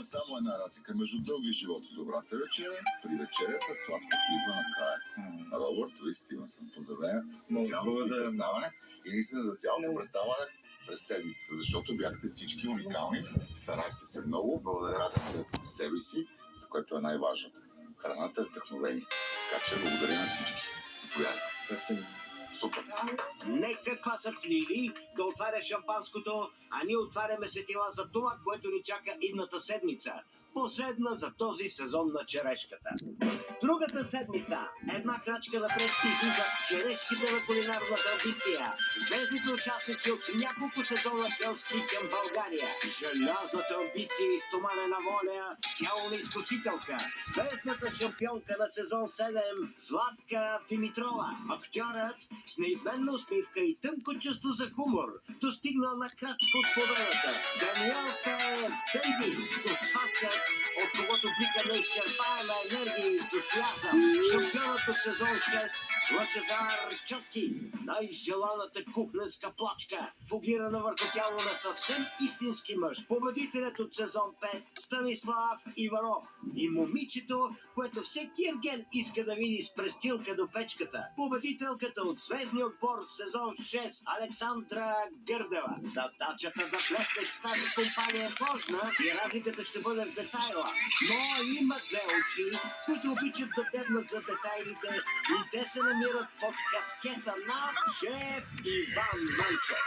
Само една разлика между дълги живот и добрата вечеря. При вечерята сладкото идва накрая. Робърт Луис Стивенсън, поздравления за цялото представяне и наистина за цялото представяне през седмицата, защото бяхте всички уникални, старахте се много, казахте себе си, за което е най-важното. Храната е вдъхновение. Така че благодаря на всички. Заповядайте. Супер. Нека класът Лили да отваря шампанското, а ние отваряме сетила за това, което ни чака идната седмица. Последна за този сезон на черешката. Другата седмица, една крачка напред излизат черешките на кулинарната амбиция. Звездните участници от няколко сезона селски към България. Желязната амбиция и стоманена воля, тяло изкусителка. Звездната шампионка на сезон 7, Златка Димитрова. Актьорът с неизменна усмивка и тънко чувство за хумор, достигнал на крачка от победата. Даниел Дънди, готвачът, от когото блика неизчерпаема енергия и ентусиазъм. Шампионът от сезон 6, Лъчезар Чотки, най-желаната кухненска плочка, фугирана върху тяло на съвсем истински мъж. Победителят от сезон 5, Станислав Иванов. И момичето, което всеки ерген иска да види с престилка до печката. Победителката от звездния отбор сезон 6, Александра Гърдева. Задачата да влезнеш в тази компания е сложна и разликата ще бъде в детайла. Но има две очи, които обичат да дебнат за детайлите и те се намират под каскета на шеф Иван Манчев.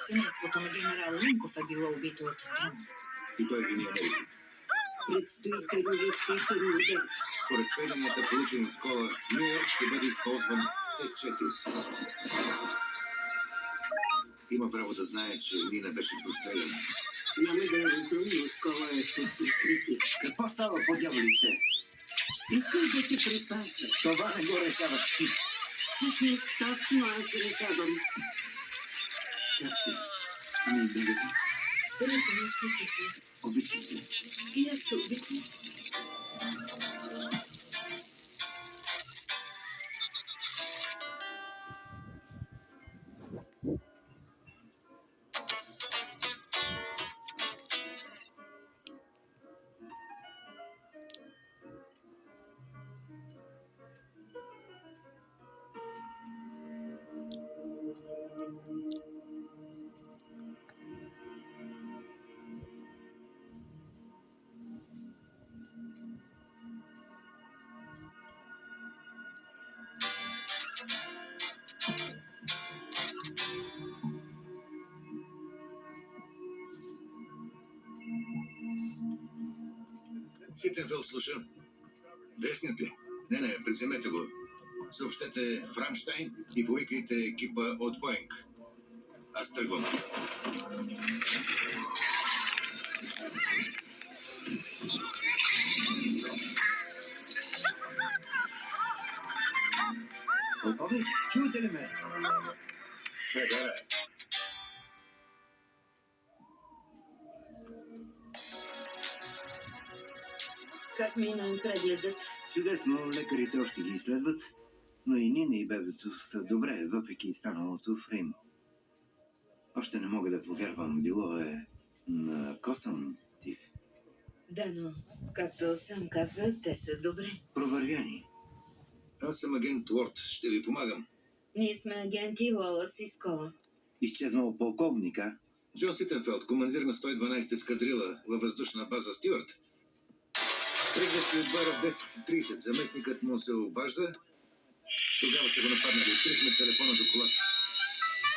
Семейството на генерал Линков е било убито от Тръмп. И той вини Америка. Предстои терористичен удар. Според сведенията, получени от Скола, Ню Йорк ще бъде използван С4. Има право да знае, че Нина беше простреляна. Няма да е разумно, Скола е под прикритие. Какво става по дяволите? Искам да се припаса. Това не го решаваш ти. Всъщност, точно аз решавам. Как си? Ами, бебето? Приятел се тихо. Обичам се. И аз те обичам. Ситенфелд слуша. Десният ли? Не, приземете го. Съобщете в Рамштайн и повикайте екипа от Боинг. Аз тръгвам. Полковник, чуете ли ме? Федере. Как мина прегледът? Чудесно, лекарите още ги изследват, но и Нина и бебето са добре, въпреки станалото в Рим. Още не мога да повярвам, било е на косъм тиф. Да, но, както сам каза, те са добре. Провървяни. Аз съм агент Уорд. Ще ви помагам. Ние сме агенти Уолъс и Скола. Изчезнал полковника. Джон Ситенфелд, командир на 112 ескадрила във въздушна база Стюарт. Тръгва си от бара в 10:30. Заместникът му се обажда. Тогава се го нападнали. Открихме телефона до колата.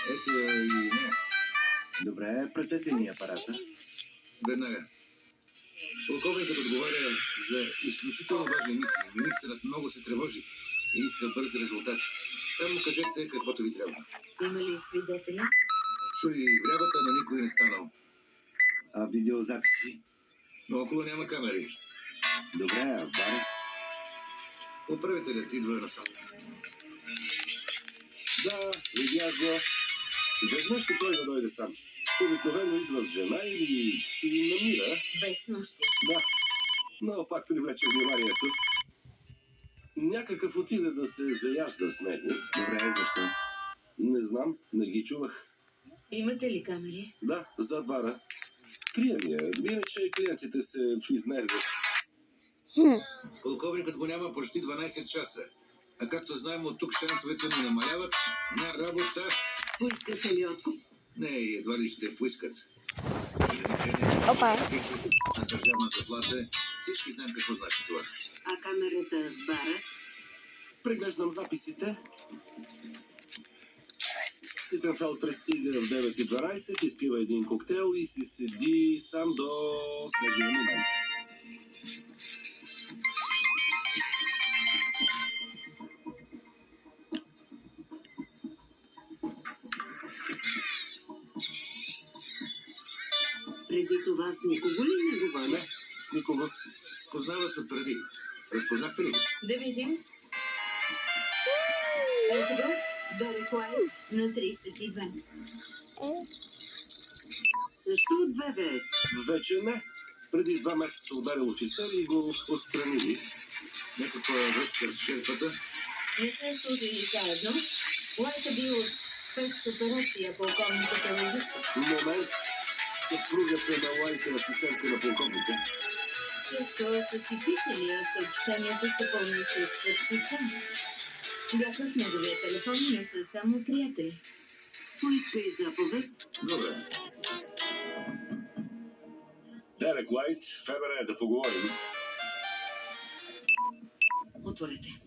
Ето и не. Добре, пратете ни апарата. Веднага. Полковникът отговаря за изключително важни мисии. Министърът много се тревожи и иска бързи резултати. Само кажете каквото ви трябва. Има ли свидетели? Чули врябата, но никой не станал. А видеозаписи? Но около няма камери. Добре, а в бара? Управителят идва насам. Да, видях го. Веднъж ще той да дойде сам. Обикновено идва с жена или си намира. Без нощи. Да, но пак привлече вниманието. Някакъв отиде да се заяжда с него. Добре, защо? Не знам, не ги чувах. Имате ли камери? Да, зад бара. Крия ми я, иначе клиентите се изнервят. Полковникът го няма почти 12 часа. А както знаем, от тук шансовете му намаляват на работа. Поискате ли откуп? Не, едва ли ще поискат. Опа. На държавна заплата. Всички знаем какво значи това. А камерата в бара? Преглеждам записите. Ситенфелд пристига в 9:12, изпива един коктейл и си седи сам до следния момент. Преди това с никого ли не говори? Не, с никого. Познава се преди. Разпознахте ли? Да видим. Ето го, Дерек Уайт на 32. Също от ВВС. Вече не. Преди 2 месеца ударил офицер и го отстранили. Някаква връзка с жертвата? Не се служили заедно. Уайт е бил от спецоперация, полковникът е логистик. Момент. Съпругата на Уайт е асистентка на полковника. Често са си пишели, а съобщенията са пълни с сърчица. Бяха в неговия телефон, не са само приятели. Поискай заповед. Добре. Дерек Уайт, ФБР, да поговорим. Отворете.